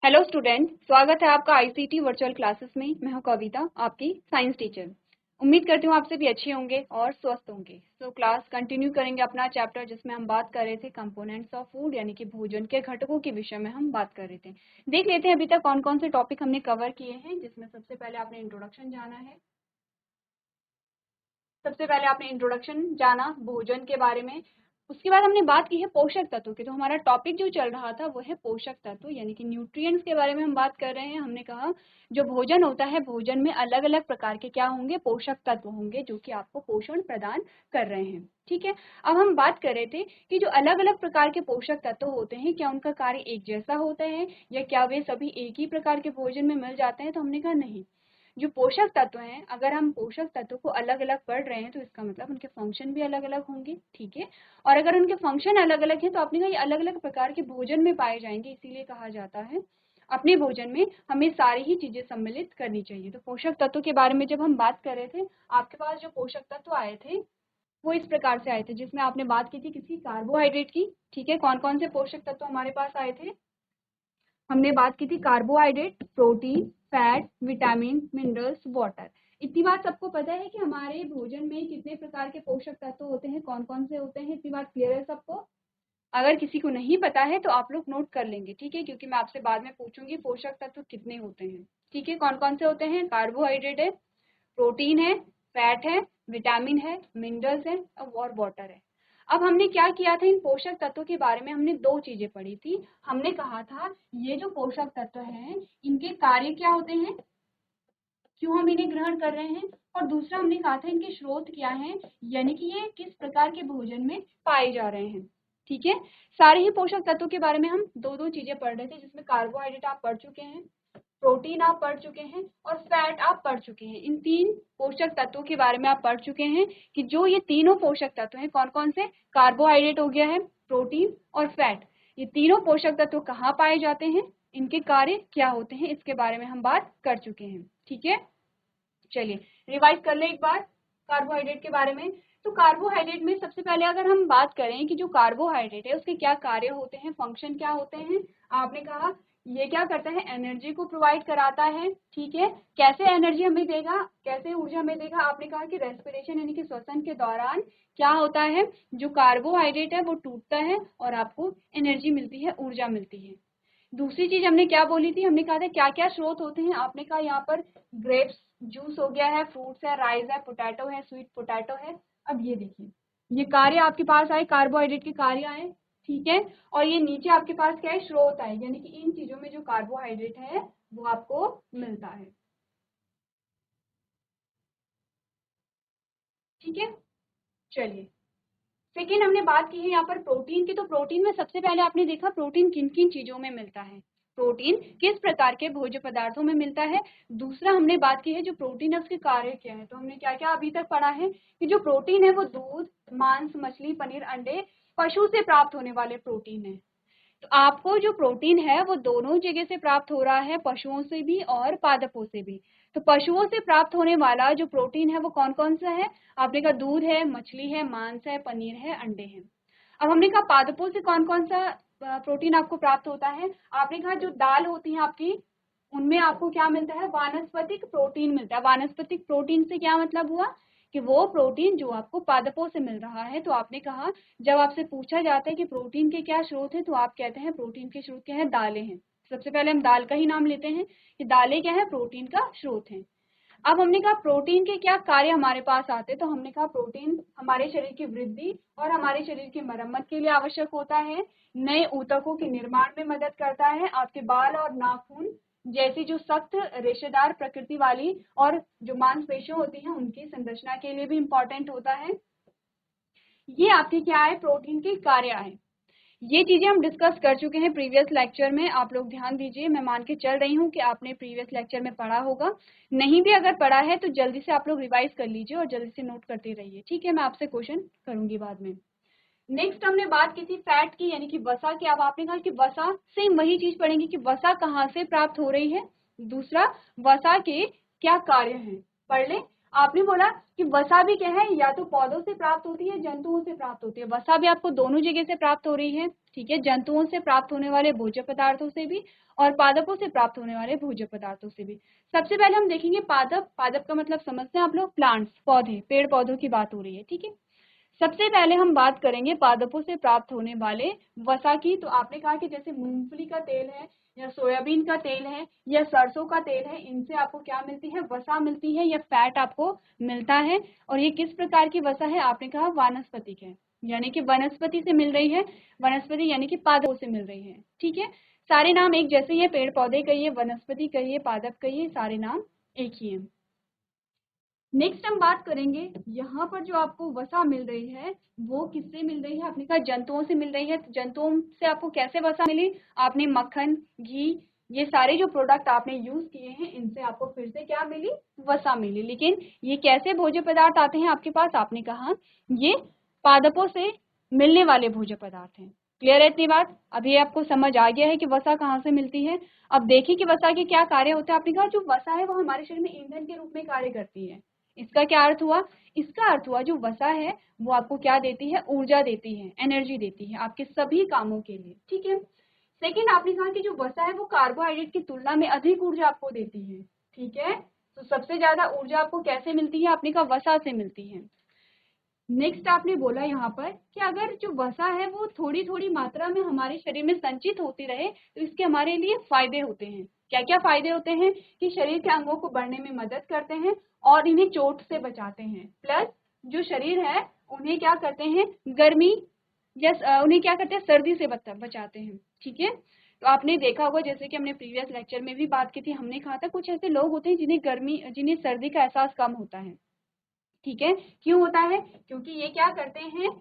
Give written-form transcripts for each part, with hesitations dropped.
Hello student, स्वागत है आपका आईसीटी वर्चुअल क्लासेस में। मैं हूं कविता, आपकी साइंस टीचर। उम्मीद करती हूं आप सभी अच्छे होंगे और स्वस्थ होंगे। क्लास कंटिन्यू करेंगे अपना चैप्टर जिसमें हम बात कर रहे थे कंपोनेंट्स ऑफ फूड, यानी कि भोजन के घटकों के विषय में हम बात कर रहे थे। देख लेते हैं अभी तक कौन कौन से टॉपिक हमने कवर किए हैं, जिसमें सबसे पहले आपने इंट्रोडक्शन जाना भोजन के बारे में। उसके बाद हमने बात की है पोषक तत्व की। तो हमारा टॉपिक जो चल रहा था वो है पोषक तत्व, यानी कि न्यूट्रिएंट्स के बारे में हम बात कर रहे हैं। हमने कहा जो भोजन होता है, भोजन में अलग अलग प्रकार के क्या होंगे, पोषक तत्व होंगे जो कि आपको पोषण प्रदान कर रहे हैं। ठीक है, अब हम बात कर रहे थे कि जो अलग अलग प्रकार के पोषक तत्व होते हैं, क्या उनका कार्य एक जैसा होता है या क्या वे सभी एक ही प्रकार के भोजन में मिल जाते हैं। तो हमने कहा नहीं, जो पोषक तत्व हैं, अगर हम पोषक तत्व को अलग अलग पढ़ रहे हैं तो इसका मतलब उनके फंक्शन भी अलग अलग होंगे। ठीक है, और अगर उनके फंक्शन अलग अलग हैं तो आपने कहा ये अलग अलग प्रकार के भोजन में पाए जाएंगे। इसीलिए कहा जाता है अपने भोजन में हमें सारी ही चीजें सम्मिलित करनी चाहिए। तो पोषक तत्व के बारे में जब हम बात कर रहे थे, आपके पास जो पोषक तत्व आए थे वो इस प्रकार से आए थे, जिसमें आपने बात की थी किसी कार्बोहाइड्रेट की। ठीक है, कौन कौन से पोषक तत्व हमारे पास आए थे? हमने बात की थी carbohydrate, protein, fat, vitamin, minerals, water. इतनी बात सबको पता है कि हमारे भोजन में कितने प्रकार के पोषक तत्व होते हैं, कौन कौन से होते हैं। इतनी बात क्लियर है सबको? अगर किसी को नहीं पता है तो आप लोग नोट कर लेंगे, ठीक है, क्योंकि मैं आपसे बाद में पूछूंगी पोषक तत्व कितने होते हैं। ठीक है, कौन कौन से होते हैं? कार्बोहाइड्रेट है, प्रोटीन है, फैट है, विटामिन है, मिनरल्स है और वाटर है। अब हमने क्या किया था, इन पोषक तत्वों के बारे में हमने दो चीजें पढ़ी थी। हमने कहा था ये जो पोषक तत्व हैं इनके कार्य क्या होते हैं, क्यों हम इन्हें ग्रहण कर रहे हैं, और दूसरा हमने कहा था इनके स्रोत क्या हैं, यानी कि ये किस प्रकार के भोजन में पाए जा रहे हैं। ठीक है, सारे ही पोषक तत्वों के बारे में हम दो दो चीजें पढ़ रहे थे, जिसमें कार्बोहाइड्रेट आप पढ़ चुके हैं, प्रोटीन आप पढ़ चुके हैं और फैट आप पढ़ चुके हैं। इन तीन पोषक तत्वों के बारे में आप पढ़ चुके हैं कि जो ये तीनों पोषक तत्व हैं, कौन कौन से? कार्बोहाइड्रेट हो गया है, प्रोटीन और फैट। ये तीनों पोषक तत्व कहाँ पाए जाते हैं, इनके कार्य क्या होते हैं, इसके बारे में हम बात कर चुके हैं। ठीक है, चलिए रिवाइज कर ले एक बार कार्बोहाइड्रेट के बारे में। तो कार्बोहाइड्रेट में सबसे पहले अगर हम बात करें कि जो कार्बोहाइड्रेट है उसके क्या कार्य होते हैं, फंक्शन क्या होते हैं। आपने कहा ये क्या करता है, एनर्जी को प्रोवाइड कराता है। ठीक है, कैसे एनर्जी हमें देगा, कैसे ऊर्जा हमें देगा? आपने कहा कि रेस्पिरेशन यानी कि श्वसन के दौरान क्या होता है, जो कार्बोहाइड्रेट है वो टूटता है और आपको एनर्जी मिलती है, ऊर्जा मिलती है। दूसरी चीज हमने क्या बोली थी, हमने कहा था क्या क्या स्रोत होते हैं। आपने कहा यहाँ पर ग्रेप्स जूस हो गया है, फ्रूट्स है, राइस है, पोटैटो है, स्वीट पोटैटो है। अब ये देखिए, ये कार्य आपके पास आए, कार्बोहाइड्रेट के कार्य आए। ठीक है, और ये नीचे आपके पास क्या है, स्रोत आए, यानी कि इन चीजों में जो कार्बोहाइड्रेट है वो आपको मिलता है। ठीक है, चलिए सेकेंड हमने बात की है यहाँ पर प्रोटीन की। तो प्रोटीन में सबसे पहले आपने देखा प्रोटीन किन किन चीजों में मिलता है, प्रोटीन किस प्रकार के भोज्य पदार्थों में मिलता है। दूसरा हमने बात की है जो प्रोटीन है उसके कार्य क्या है। तो हमने क्या क्या अभी तक पढ़ा है कि जो प्रोटीन है वो दूध, मांस, मछली, पनीर, अंडे, पशु से प्राप्त होने वाले प्रोटीन है। तो आपको जो प्रोटीन है वो दोनों जगह से प्राप्त हो रहा है, पशुओं से भी और पादपों से भी। तो पशुओं से प्राप्त होने वाला जो प्रोटीन है वो कौन कौन सा है? आपने कहा दूध है, मछली है, मांस है, पनीर है, अंडे हैं। अब हमने कहा पादपों से कौन कौन सा प्रोटीन आपको प्राप्त होता है। आपने कहा जो दाल होती है आपकी, उनमें आपको क्या मिलता है, वानस्पतिक प्रोटीन मिलता है। वानस्पतिक प्रोटीन से क्या मतलब हुआ कि वो प्रोटीन जो आपको पादपों से मिल रहा है। तो आपने कहा जब आपसे पूछा जाता है कि प्रोटीन के क्या स्रोत है, तो आप कहते हैं प्रोटीन के स्रोत क्या है, दालें हैं। सबसे पहले हम दाल का ही नाम लेते हैं कि दालें क्या है, प्रोटीन का स्रोत है। अब हमने कहा प्रोटीन के क्या कार्य हमारे पास आते हैं। तो हमने कहा प्रोटीन हमारे शरीर की वृद्धि और हमारे शरीर की मरम्मत के लिए आवश्यक होता है, नए ऊतकों के निर्माण में मदद करता है, आपके बाल और नाखून जैसी जो सख्त रेशेदार प्रकृति वाली और जो मांसपेशियां होती हैं उनकी संरचना के लिए भी इम्पोर्टेंट होता है। ये आपके क्या है, प्रोटीन के कार्य है। ये चीजें हम डिस्कस कर चुके हैं प्रीवियस लेक्चर में। आप लोग ध्यान दीजिए, मैं मान के चल रही हूँ कि आपने प्रीवियस लेक्चर में पढ़ा होगा। नहीं भी अगर पढ़ा है तो जल्दी से आप लोग रिवाइज कर लीजिए और जल्दी से नोट करते रहिए। ठीक है, मैं आपसे क्वेश्चन करूंगी बाद में। नेक्स्ट हमने बात की थी फैट की, यानी कि वसा की। अब आपने कहा कि वसा से वही चीज पढ़ेंगे कि वसा कहाँ से प्राप्त हो रही है, दूसरा वसा के क्या कार्य हैं, पढ़ ले। आपने बोला कि वसा भी क्या है, या तो पौधों से प्राप्त होती है, जंतुओं से प्राप्त होती है। वसा भी आपको दोनों जगह से प्राप्त हो रही है, ठीक है, जंतुओं से प्राप्त होने वाले भोज्य पदार्थों से भी और पादपों से प्राप्त होने वाले भोज्य पदार्थों से भी। सबसे पहले हम देखेंगे पादप। पादप का मतलब समझते हैं आप लोग, प्लांट्स, पौधे, पेड़ पौधों की बात हो रही है, ठीक है। सबसे पहले हम बात करेंगे पादपों से प्राप्त होने वाले वसा की। तो आपने कहा कि जैसे मूंगफली का तेल है, या सोयाबीन का तेल है, या सरसों का तेल है, इनसे आपको क्या मिलती है, वसा मिलती है, या फैट आपको मिलता है। और ये किस प्रकार की वसा है, आपने कहा वानस्पतिक है, यानी कि वनस्पति से मिल रही है। वनस्पति यानी कि पादपों से मिल रही है, ठीक है। सारे नाम एक जैसे ही है, पेड़ पौधे कहिए, वनस्पति कहिए, पादप कहिए, सारे नाम एक ही है। नेक्स्ट हम बात करेंगे, यहाँ पर जो आपको वसा मिल रही है वो किससे मिल रही है, आपने कहा जंतुओं से मिल रही है। तो जंतुओं से आपको कैसे वसा मिली, आपने मक्खन, घी, ये सारे जो प्रोडक्ट आपने यूज किए हैं, इनसे आपको फिर से क्या मिली, वसा मिली। लेकिन ये कैसे भोज्य पदार्थ आते हैं आपके पास, आपने कहा ये पादपों से मिलने वाले भोज्य पदार्थ हैं। क्लियर है इतनी बात, अभी आपको समझ आ गया है कि वसा कहाँ से मिलती है। अब देखिए कि वसा के क्या कार्य होते हैं। आपने कहा जो वसा है वो हमारे शरीर में ईंधन के रूप में कार्य करती है। इसका क्या अर्थ हुआ, इसका अर्थ हुआ जो वसा है वो आपको क्या देती है, ऊर्जा देती है, एनर्जी देती है आपके सभी कामों के लिए, ठीक है। सेकेंड, आपने कहा कि जो वसा है वो कार्बोहाइड्रेट की तुलना में अधिक ऊर्जा आपको देती है, ठीक है। तो सबसे ज्यादा ऊर्जा आपको कैसे मिलती है, आपने कहा वसा से मिलती है। नेक्स्ट आपने बोला यहाँ पर कि अगर जो वसा है वो थोड़ी थोड़ी मात्रा में हमारे शरीर में संचित होती रहे तो इसके हमारे लिए फायदे होते हैं। क्या क्या फायदे होते हैं, कि शरीर के अंगों को बढ़ने में मदद करते हैं और इन्हें चोट से बचाते हैं। प्लस जो शरीर है उन्हें क्या करते हैं, गर्मी या उन्हें क्या करते हैं, सर्दी से बचाते हैं, ठीक है। तो आपने देखा होगा, जैसे कि हमने प्रीवियस लेक्चर में भी बात की थी, हमने कहा था कुछ ऐसे लोग होते हैं जिन्हें सर्दी का एहसास कम होता है, ठीक है। क्यों होता है, क्योंकि ये क्या करते हैं,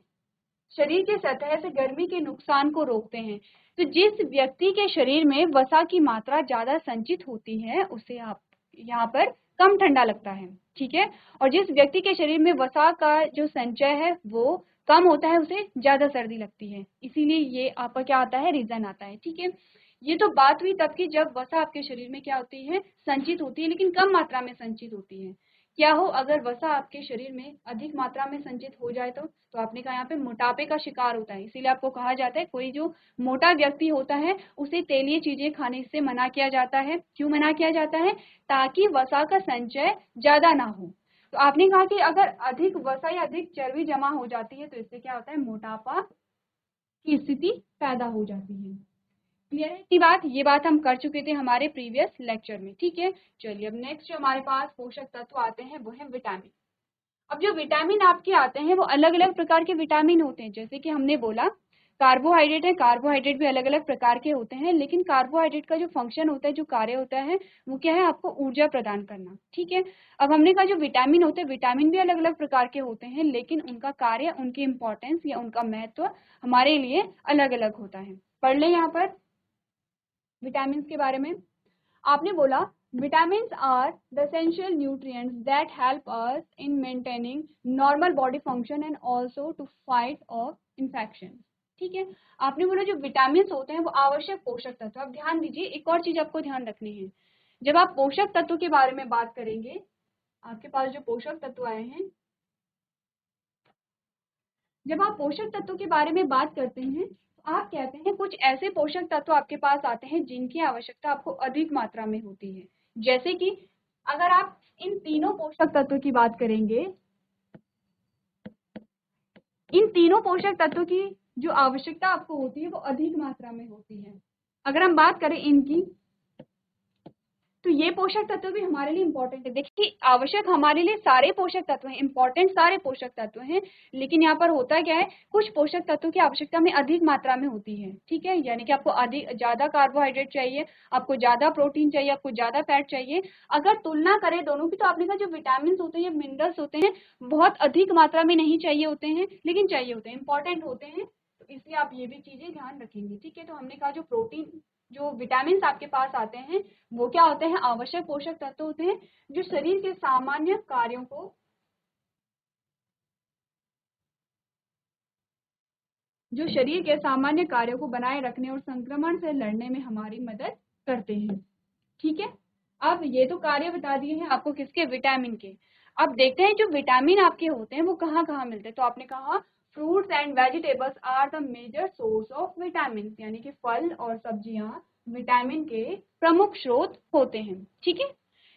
शरीर के सतह से गर्मी के नुकसान को रोकते हैं। तो जिस व्यक्ति के शरीर में वसा की मात्रा ज्यादा संचित होती है उसे आप यहाँ पर कम ठंडा लगता है, ठीक है। और जिस व्यक्ति के शरीर में वसा का जो संचय है वो कम होता है उसे ज्यादा सर्दी लगती है। इसीलिए ये आपका क्या आता है, रीजन आता है, ठीक है। ये तो बात हुई तब की जब वसा आपके शरीर में क्या होती है, संचित होती है, लेकिन कम मात्रा में संचित होती है। क्या हो अगर वसा आपके शरीर में अधिक मात्रा में संचित हो जाए तो आपने कहा यहाँ पे मोटापे का शिकार होता है। इसीलिए आपको कहा जाता है कोई जो मोटा व्यक्ति होता है उसे तेलीय चीजें खाने से मना किया जाता है। क्यों मना किया जाता है, ताकि वसा का संचय ज्यादा ना हो। तो आपने कहा कि अगर अधिक वसा या अधिक चर्बी जमा हो जाती है तो इससे क्या होता है, मोटापा की स्थिति पैदा हो जाती है। क्लियर है इतनी बात, ये बात हम कर चुके थे हमारे प्रीवियस लेक्चर में, ठीक है। चलिए अब नेक्स्ट जो हमारे पास पोषक तत्व आते हैं वो है विटामिन। अब जो विटामिन आपके आते हैं वो अलग अलग प्रकार के विटामिन होते हैं। जैसे कि हमने बोला कार्बोहाइड्रेट है, कार्बोहाइड्रेट भी अलग अलग प्रकार के होते हैं, लेकिन कार्बोहाइड्रेट का जो फंक्शन होता है, जो कार्य होता है वो क्या है, आपको ऊर्जा प्रदान करना, ठीक है। अब हमने कहा जो विटामिन होते हैं, विटामिन भी अलग अलग प्रकार के होते हैं, लेकिन उनका कार्य, उनकी इंपॉर्टेंस या उनका महत्व हमारे लिए अलग अलग होता है। पढ़ ले यहाँ पर विटामिन के बारे में। आपने बोला vitamins are the essential nutrients that help us in maintaining normal body function and also to fight off infections, ठीक है। आपने बोला जो विटामिन होते हैं वो आवश्यक पोषक तत्व। अब ध्यान दीजिए, एक और चीज आपको ध्यान रखनी है, जब आप पोषक तत्व के बारे में बात करेंगे, आपके पास जो पोषक तत्व आए हैं, जब आप पोषक तत्वों के बारे में बात करते हैं तो आप कहते हैं कुछ ऐसे पोषक तत्व आपके पास आते हैं जिनकी आवश्यकता आपको अधिक मात्रा में होती है। जैसे कि अगर आप इन तीनों पोषक तत्वों की बात करेंगे, इन तीनों पोषक तत्वों की जो आवश्यकता आपको होती है वो अधिक मात्रा में होती है। अगर हम बात करें इनकी, तो ये पोषक तत्व भी हमारे लिए इंपॉर्टेंट है। देखिए आवश्यक हमारे लिए सारे पोषक तत्व हैं, इंपॉर्टेंट सारे पोषक तत्व हैं, लेकिन यहाँ पर होता क्या है, कुछ पोषक तत्वों की आवश्यकता में अधिक मात्रा में होती है, ठीक है। यानी कि आपको अधिक ज्यादा कार्बोहाइड्रेट चाहिए, आपको ज्यादा प्रोटीन चाहिए, आपको ज्यादा फैट चाहिए। अगर तुलना करें दोनों की तो आपने कहा जो विटामिन होते हैं, मिनरल्स होते हैं, बहुत अधिक मात्रा में नहीं चाहिए होते हैं, लेकिन चाहिए होते हैं, इंपॉर्टेंट होते हैं। तो इसलिए आप ये भी चीजें ध्यान रखेंगे, ठीक है। तो हमने कहा जो प्रोटीन, जो विटामिन आपके पास आते हैं वो क्या होते हैं, आवश्यक पोषक तत्व होते हैं जो शरीर के सामान्य कार्यों को, जो शरीर के सामान्य कार्यों को बनाए रखने और संक्रमण से लड़ने में हमारी मदद करते हैं, ठीक है। अब ये तो कार्य बता दिए हैं आपको किसके, विटामिन के। अब देखते हैं जो विटामिन आपके होते हैं वो कहाँ कहाँ मिलते हैं। तो आपने कहा fruits and vegetables are the major source of vitamin, यानी कि फल और सब्जियां विटामिन के प्रमुख स्रोत होते हैं। ठीक है,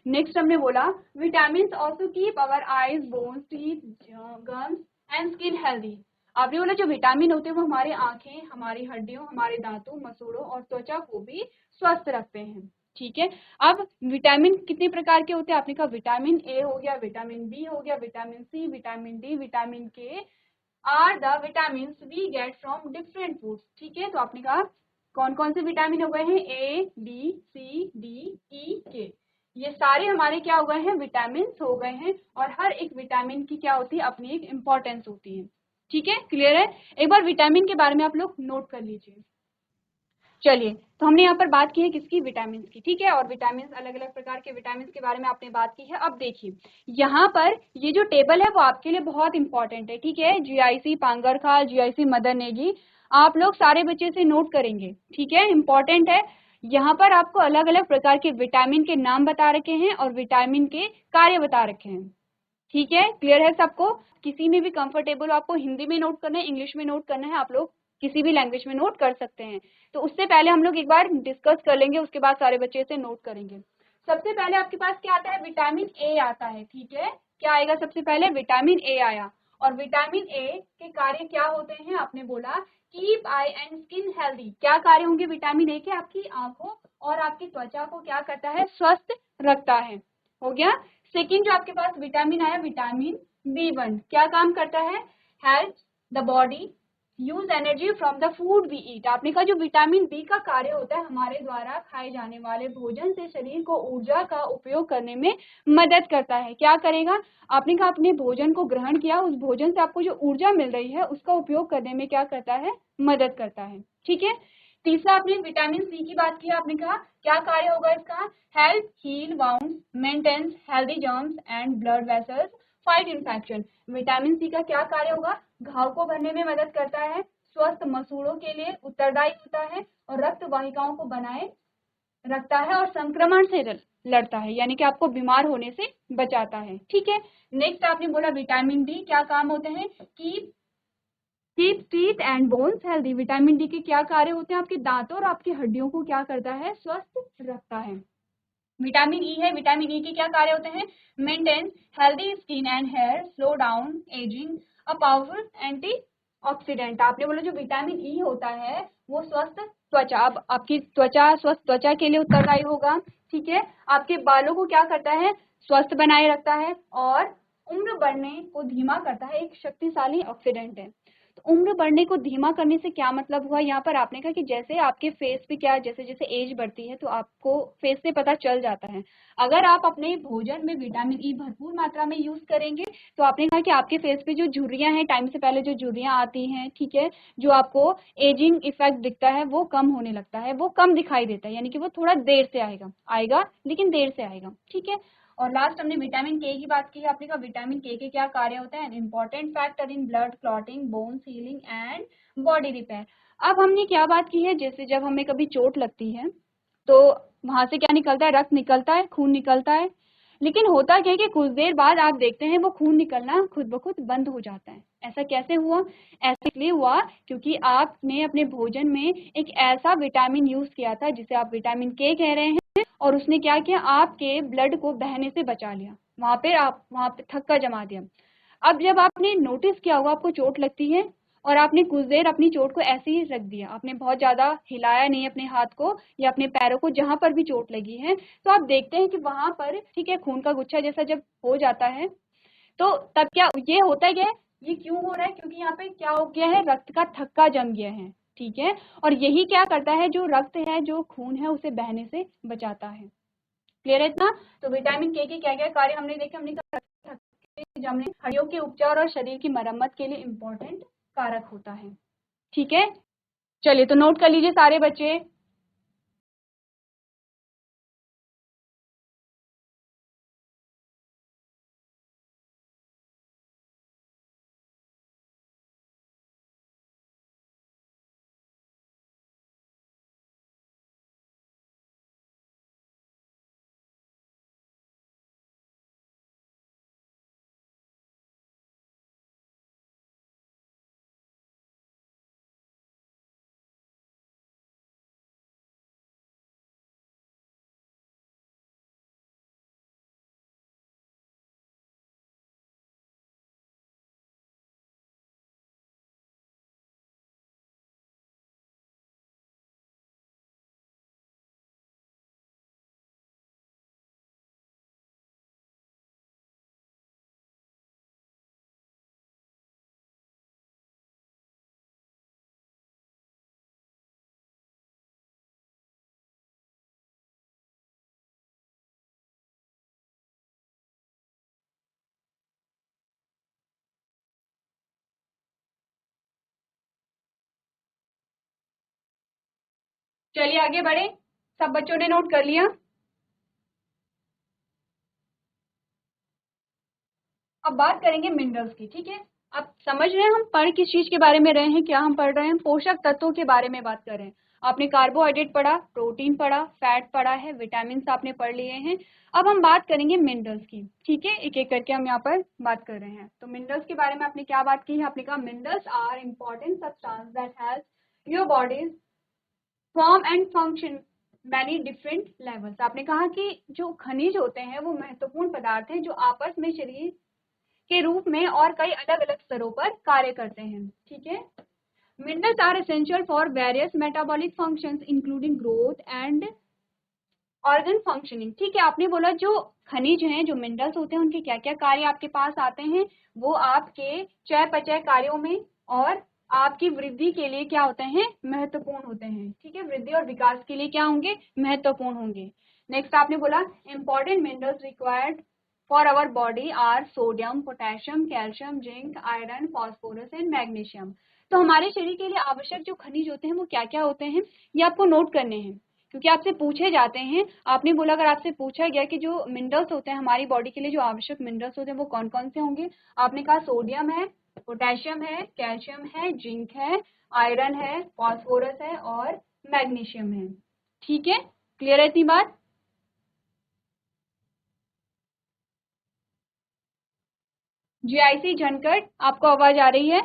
नेक्स्ट हमने बोला vitamin also keep our eyes, bones, teeth, gums and skin healthy. आपने बोला जो विटामिन होते हैं वो हमारे आंखें, हमारी हड्डियों, हमारे दांतों, मसूड़ों और त्वचा को भी स्वस्थ रखते हैं। ठीक है, अब विटामिन कितने प्रकार के होते हैं? आपने कहा विटामिन ए हो गया, विटामिन बी हो गया, vitamin C, vitamin D, vitamin K are the vitamin we get from different foods. ठीक है, तो आपने कहा कौन कौन से विटामिन हो गए हैं? ए, बी, सी, डी, ई, के। ये सारे हमारे क्या हो गए हैं? विटामिन हो गए हैं। और हर एक विटामिन की क्या होती है? अपनी एक इंपॉर्टेंस होती है। ठीक है, क्लियर है? एक बार विटामिन के बारे में आप लोग नोट कर लीजिए। चलिए, तो हमने यहाँ पर बात की है किसकी? विटामिन की। ठीक है, और विटामिन, अलग अलग प्रकार के विटामिन के बारे में आपने बात की है। अब देखिए यहाँ पर ये जो टेबल है वो आपके लिए बहुत इंपॉर्टेंट है। ठीक है, जीआईसी पांगरखाल, जीआईसी मदर नेगी, आप लोग सारे बच्चे से नोट करेंगे। ठीक है, इंपॉर्टेंट है। यहाँ पर आपको अलग अलग प्रकार के विटामिन के नाम बता रखे हैं और विटामिन के कार्य बता रखे हैं। ठीक है, क्लियर है सबको? किसी में भी कंफर्टेबल हो, आपको हिंदी में नोट करना है, इंग्लिश में नोट करना है, आप लोग किसी भी लैंग्वेज में नोट कर सकते हैं। तो उससे पहले हम लोग एक बार डिस्कस कर लेंगे, उसके बाद सारे बच्चे से नोट करेंगे। सबसे पहले आपके पास क्या आता है? विटामिन ए आता है। ठीक है, क्या आएगा? सबसे पहले विटामिन ए आया। और विटामिन ए के कार्य क्या होते हैं? आपने बोला keep I and skin healthy. क्या कार्य होंगे विटामिन ए के? आपकी आंखों और आपकी त्वचा को क्या करता है? स्वस्थ रखता है। हो गया। सेकेंड जो आपके पास विटामिन आया, विटामिन बी1, क्या काम करता है? Help the body use energy from the food we eat. आपने कहा जो विटामिन बी का कार्य होता है हमारे द्वारा खाए जाने वाले भोजन से शरीर को ऊर्जा का उपयोग करने में मदद करता है। क्या करेगा? आपने कहा अपने भोजन को ग्रहण किया, उस भोजन से आपको जो ऊर्जा मिल रही है उसका उपयोग करने में क्या करता है? मदद करता है। ठीक है, तीसरा आपने विटामिन सी की बात की। आपने कहा क्या कार्य होगा इसका? Help heal wounds, maintains healthy germs and blood vessels, fight infection. Vitamin C का क्या कार्य होगा? घाव को भरने में मदद करता है, स्वस्थ मसूड़ों के लिए उत्तरदायी होता है और रक्त वाहिकाओं को बनाए रखता है और संक्रमण से लड़ता है, यानी कि आपको बीमार होने से बचाता है। ठीक है, नेक्स्ट आपने बोला विटामिन डी, क्या काम होते हैं? Keep teeth and bones healthy. Vitamin D के क्या कार्य होते हैं? आपके दांतों और आपकी हड्डियों को क्या करता है? स्वस्थ रखता है। विटामिन ई है, विटामिन ई के क्या कार्य होते हैं? Maintain healthy skin and hair, slow down aging, a powerful antioxidant. आपने बोला जो विटामिन ई होता है वो स्वस्थ त्वचा, अब आपकी त्वचा, स्वस्थ त्वचा के लिए उत्तरदायी होगा। ठीक है, आपके बालों को क्या करता है? स्वस्थ बनाए रखता है और उम्र बढ़ने को धीमा करता है, एक शक्तिशाली ऑक्सीडेंट है। तो उम्र बढ़ने को धीमा करने से क्या मतलब हुआ? यहाँ पर आपने कहा कि जैसे आपके फेस पे क्या, जैसे जैसे एज बढ़ती है तो आपको फेस से पता चल जाता है। अगर आप अपने भोजन में विटामिन ई भरपूर मात्रा में यूज करेंगे तो आपने कहा कि आपके फेस पे जो झुर्रियां हैं, टाइम से पहले जो झुर्रियां आती हैं, ठीक है, जो आपको एजिंग इफेक्ट दिखता है वो कम होने लगता है, वो कम दिखाई देता है, यानी कि वो थोड़ा देर से आएगा, लेकिन देर से आएगा। ठीक है, और लास्ट हमने विटामिन के की बात की है। आपने कहा विटामिन के क्या कार्य होते हैं? Important factor in blood clotting, bones healing and body repair. अब हमने क्या बात की है? जैसे जब हमें कभी चोट लगती है तो वहां से क्या निकलता है? रक्त निकलता है, खून निकलता है। लेकिन होता क्या है कि कुछ देर बाद आप देखते हैं वो खून निकलना खुद ब खुद बंद हो जाता है। ऐसा कैसे हुआ? ऐसा इसलिए हुआ क्योंकि आपने अपने भोजन में एक ऐसा विटामिन यूज किया था जिसे आप विटामिन के कह रहे हैं, और उसने क्या किया? आपके ब्लड को बहने से बचा लिया, वहां पे थक्का जमा दिया। अब जब आपने नोटिस किया होगा आपको चोट लगती है और आपने कुछ देर अपनी चोट को ऐसे ही रख दिया, आपने बहुत ज्यादा हिलाया नहीं अपने हाथ को या अपने पैरों को, जहां पर भी चोट लगी है, तो आप देखते हैं कि वहां पर, ठीक है, खून का गुच्छा जैसा जब हो जाता है तो तब क्या ये होता है? ये क्यों हो रहा है? क्योंकि यहाँ पे क्या हो गया है? रक्त का थक्का जम गया है। ठीक है, और यही क्या करता है? जो रक्त है, जो खून है, उसे बहने से बचाता है। क्लियर है इतना? तो विटामिन के क्या क्या कार्य हमने देखे। हमने कहा जमने, हड्डियों के उपचार और शरीर की मरम्मत के लिए इम्पोर्टेंट कारक होता है। ठीक है, चलिए तो नोट कर लीजिए सारे बच्चे। चलिए आगे बढ़े, सब बच्चों ने नोट कर लिया। अब बात करेंगे मिनरल्स की, ठीक है। अब समझ रहे हैं हम पढ़ किस चीज के बारे में रहे हैं, क्या हम पढ़ रहे हैं, पोषक तत्वों के बारे में बात कर रहे हैं। आपने कार्बोहाइड्रेट पढ़ा, प्रोटीन पढ़ा, फैट पढ़ा है, विटामिन आपने पढ़ लिए हैं। अब हम बात करेंगे मिनरल्स की, ठीक है, एक एक करके हम यहाँ पर बात कर रहे हैं। तो मिनरल्स के बारे में आपने क्या बात की है, आपने कहा minerals are important substance that help your bodies form and function many different levels. आपने कहा कि जो खनिज होते हैं वो महत्वपूर्ण पदार्थ हैं जो आपस में शरीर के रूप में और कई अलग अलग स्तरों पर कार्य करते हैं, ठीक है। Minerals are essential for various metabolic functions including growth and organ functioning, ठीक है। आपने बोला जो खनिज हैं, जो मिनरल्स होते हैं, उनके क्या क्या कार्य आपके पास आते हैं, वो आपके चयापचय कार्यों में और आपकी वृद्धि के लिए क्या होते हैं, महत्वपूर्ण होते हैं, ठीक है। वृद्धि और विकास के लिए क्या होंगे, महत्वपूर्ण होंगे। नेक्स्ट आपने बोला important minerals required for our body are sodium, potassium, calcium, zinc, iron, phosphorus and magnesium. तो हमारे शरीर के लिए आवश्यक जो खनिज होते हैं वो क्या क्या होते हैं, ये आपको नोट करने हैं, क्योंकि आपसे पूछे जाते हैं। आपने बोला अगर आपसे पूछा गया कि जो मिनरल्स होते हैं हमारी बॉडी के लिए, जो आवश्यक मिनरल्स होते हैं वो कौन कौन से होंगे, आपने कहा सोडियम है, पोटेशियम है, कैल्शियम है, जिंक है, आयरन है, फॉस्फोरस है और मैग्नीशियम है, ठीक है। क्लियर है इतनी बात। जीआईसी झनकट, आपको आवाज आ रही है,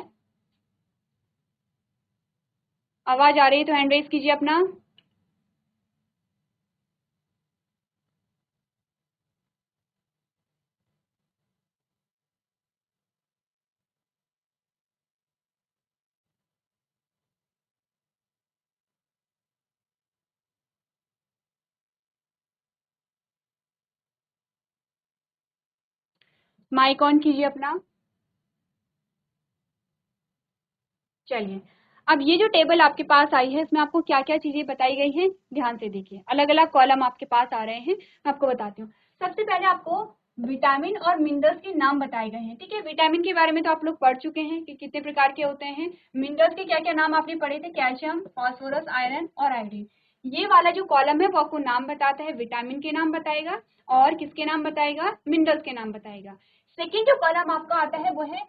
आवाज आ रही है तो हैंड रेज कीजिए अपना। माइक ऑन कीजिए अपना। चलिए, अब ये जो टेबल आपके पास आई है इसमें आपको क्या क्या चीजें बताई गई हैं, ध्यान से देखिए। अलग अलग कॉलम आपके पास आ रहे हैं, मैं आपको बताती हूँ। सबसे पहले आपको विटामिन और मिनरल्स के नाम बताए गए हैं, ठीक है। विटामिन के बारे में तो आप लोग पढ़ चुके हैं कि कितने प्रकार के होते हैं। मिनरल्स के क्या क्या नाम आपने पढ़े थे, कैल्शियम, फॉस्फोरस, आयरन और आयोडीन। ये वाला जो कॉलम है वो आपको नाम बताता है, विटामिन के नाम बताएगा और किसके नाम बताएगा, मिनरल्स के नाम बताएगा। सेकेंड जो कॉलम आपका आता है वो है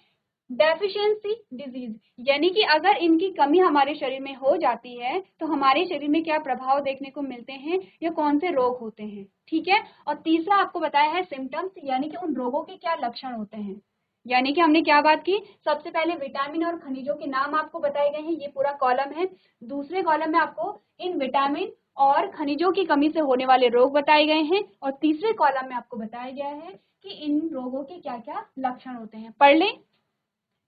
डेफिशिएंसी डिजीज, यानी कि अगर इनकी कमी हमारे शरीर में हो जाती है तो हमारे शरीर में क्या प्रभाव देखने को मिलते हैं या कौन से रोग होते हैं, ठीक है। और तीसरा आपको बताया है सिम्टम्स, यानी कि उन रोगों के क्या लक्षण होते हैं। यानी कि हमने क्या बात की, सबसे पहले विटामिन और खनिजों के नाम आपको बताए गए हैं, ये पूरा कॉलम है। दूसरे कॉलम में आपको इन विटामिन और खनिजों की कमी से होने वाले रोग बताए गए हैं और तीसरे कॉलम में आपको बताया गया है कि इन रोगों के क्या क्या लक्षण होते हैं। पढ़ लें,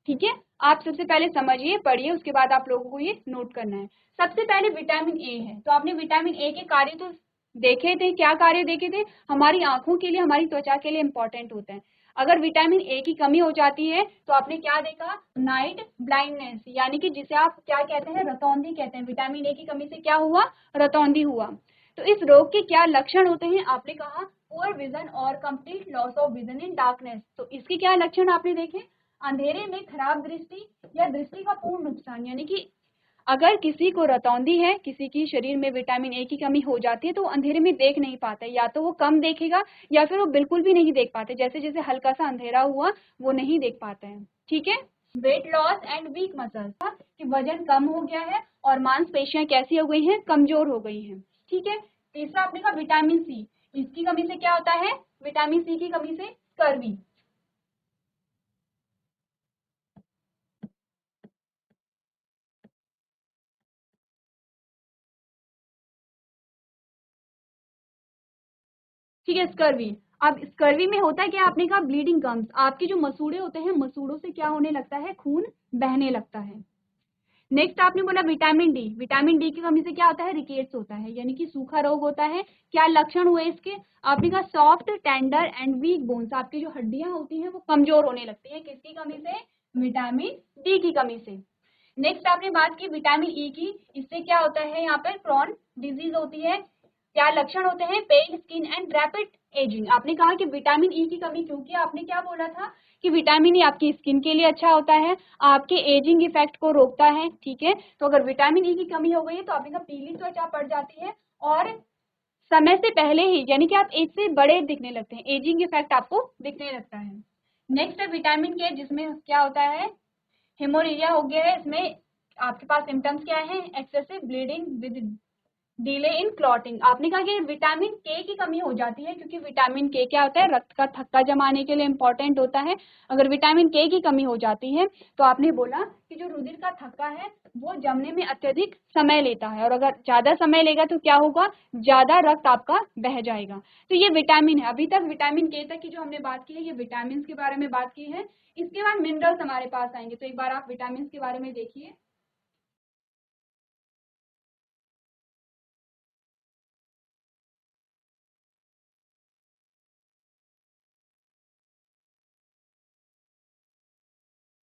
ठीक है। आप सबसे पहले समझिए, पढ़िए, उसके बाद आप लोगों को ये नोट करना है। सबसे पहले विटामिन ए है, तो आपने विटामिन ए के कार्य तो देखे थे, क्या कार्य देखे थे, हमारी आंखों के लिए, हमारी त्वचा के लिए इंपॉर्टेंट होते हैं। अगर विटामिन ए की कमी हो जाती है तो आपने क्या देखा, नाइट ब्लाइंडनेस, यानी कि जिसे आप क्या कहते हैं, रतौंधी कहते हैं। विटामिन ए की कमी से क्या हुआ, रतौंधी हुआ। तो इस रोग के क्या लक्षण होते हैं, आपने कहा पुअर विजन और complete loss of vision in darkness. तो इसके क्या लक्षण आपने देखे, अंधेरे में खराब दृष्टि या दृष्टि का पूर्ण नुकसान, यानी कि अगर किसी को रतौंधी है, किसी की शरीर में विटामिन ए की कमी हो जाती है तो वो अंधेरे में देख नहीं पाता है, या तो वो कम देखेगा या फिर वो बिल्कुल भी नहीं देख पाते, जैसे जैसे हल्का सा अंधेरा हुआ वो नहीं देख पाते हैं, ठीक है। Weight loss and week muscles, कि वजन कम हो गया है और मांसपेशियां कैसी हो गई हैं, कमजोर हो गई हैं, ठीक है। तीसरा आपने कहा विटामिन सी, इसकी कमी से क्या होता है, विटामिन सी की कमी से स्कर्वी। ठीक है, स्कर्वी। अब स्कर्वी में होता है क्या, आपने कहा ब्लीडिंग गम्स, आपके जो मसूड़े होते हैं, मसूड़ों से क्या होने लगता है, खून बहने लगता है। नेक्स्ट आपने बोला विटामिन डी, विटामिन डी की कमी से क्या होता है, रिकेट्स होता है, यानी कि सूखा रोग होता है। क्या लक्षण हुए इसके, आपने कहा soft, tender and weak bones, आपकी जो हड्डियां होती हैं वो कमजोर होने लगती है, किसकी कमी से, विटामिन डी की कमी से। नेक्स्ट आपने बात की विटामिन ई की, इससे क्या होता है, यहाँ पर क्रॉन डिजीज होती है। क्या लक्षण होते हैं, पेल स्किन एंड रैपिड एजिंग। आपने कहा कि विटामिन ई की कमी, क्योंकि आपने क्या बोला था कि विटामिन ई आपकी स्किन के लिए अच्छा होता है, आपके एजिंग इफेक्ट को रोकता है, ठीक है। तो अगर विटामिन ई की कमी हो गई है तो आपने कहा पीली त्वचा पड़ जाती है और समय से पहले ही, यानी कि आप एज से बड़े दिखने लगते हैं, एजिंग इफेक्ट आपको दिखने लगता है। नेक्स्ट है विटामिन के, जिसमें क्या होता है, हेमोरेजिया हो गया है। इसमें आपके पास सिम्टम्स क्या है, excessive bleeding with delay in clotting. आपने कहा कि विटामिन के की कमी हो जाती है, क्योंकि विटामिन के क्या होता है, रक्त का थक्का जमाने के लिए इंपॉर्टेंट होता है। अगर विटामिन के की कमी हो जाती है तो आपने बोला कि जो रुधिर का थक्का है वो जमने में अत्यधिक समय लेता है, और अगर ज्यादा समय लेगा तो क्या होगा, ज्यादा रक्त आपका बह जाएगा। तो ये विटामिन है। अभी तक विटामिन के तक की जो हमने बात की है, ये विटामिन के बारे में बात की है। इसके बाद मिनरल्स हमारे पास आएंगे, तो एक बार आप विटामिन के बारे में देखिए।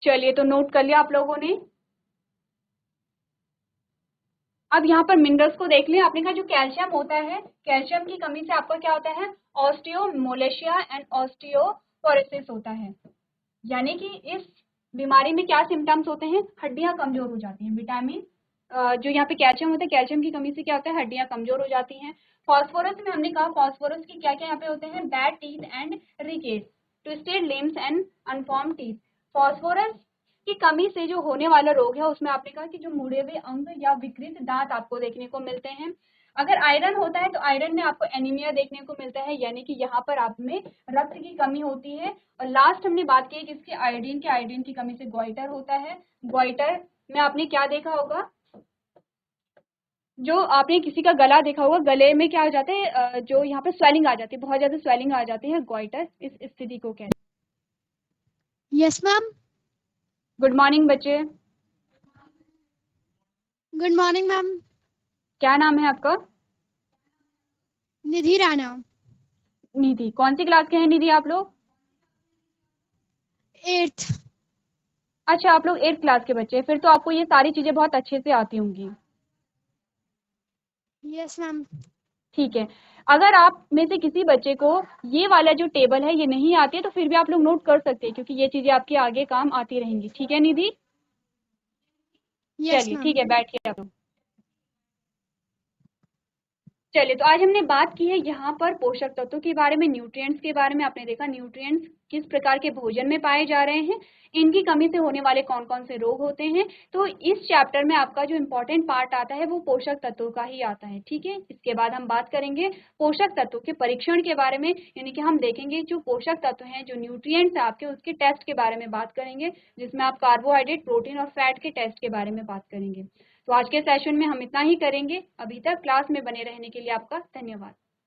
चलिए, तो नोट कर लिया आप लोगों ने। अब यहाँ पर मिनरल्स को देख लें। आपने कहा जो कैल्शियम होता है, कैल्शियम की कमी से आपका क्या होता है, ऑस्टियोमोलेशिया एंड ऑस्टियोपोरोसिस होता है। यानी कि इस बीमारी में क्या सिम्टम्स होते हैं, हड्डियां कमजोर हो जाती हैं। विटामिन जो यहाँ पे कैल्शियम होता है, कैल्शियम की कमी से क्या होता है, हड्डियां कमजोर हो जाती हैं। फॉस्फोरस में हमने कहा, फॉस्फोरस की क्या क्या यहाँ पे होते हैं, bad teeth and rickets, twisted limbs and unformed teeth. Phosphorus की कमी से जो होने वाला रोग है, उसमें आपने कहा कि जो मुड़े हुए अंग या विकृत दांत आपको देखने को मिलते हैं। अगर आयरन होता है तो आयरन में आपको एनीमिया देखने को मिलता है, यानी कि यहाँ पर आप में रक्त की कमी होती है। और लास्ट हमने बात की किसकी, आयोडीन की। आयोडीन की कमी से गोइटर होता है। गोइटर में आपने क्या देखा होगा, जो आपने किसी का गला देखा होगा, गले में क्या हो जाता है, जो यहाँ पे स्वेलिंग आ जाती है, बहुत ज्यादा स्वेलिंग आ जाती है, गोइटर इस स्थिति को कहते हैं। Yes ma'am. गुड मॉर्निंग बच्चे। Good morning ma'am. क्या नाम है आपका? निधि राणा। निधि। कौन सी क्लास के हैं निधि आप लोग? 8th। अच्छा, आप लोग 8th क्लास के बच्चे, फिर तो आपको ये सारी चीजें बहुत अच्छे से आती होंगी। Yes ma'am. ठीक है। अगर आप में से किसी बच्चे को ये वाला जो टेबल है ये नहीं आती है तो फिर भी आप लोग नोट कर सकते हैं, क्योंकि ये चीजें आपके आगे काम आती रहेंगी। ठीक है निधि? यस चलिए मैम। ठीक है, बैठिए आप लोग। चलिए, तो आज हमने बात की है यहाँ पर पोषक तत्वों के बारे में, न्यूट्रिएंट्स के बारे में। आपने देखा न्यूट्रिएंट्स किस प्रकार के भोजन में पाए जा रहे हैं, इनकी कमी से होने वाले कौन कौन से रोग होते हैं। तो इस चैप्टर में आपका जो इम्पोर्टेंट पार्ट आता है वो पोषक तत्वों का ही आता है। ठीक है, इसके बाद हम बात करेंगे पोषक तत्वों के परीक्षण के बारे में, यानी कि हम देखेंगे जो पोषक तत्व हैं, जो न्यूट्रिएंट्स है आपके, उसके टेस्ट के बारे में बात करेंगे, जिसमें आप कार्बोहाइड्रेट, प्रोटीन और फैट के टेस्ट के बारे में बात करेंगे। तो आज के सेशन में हम इतना ही करेंगे। अभी तक क्लास में बने रहने के लिए आपका धन्यवाद।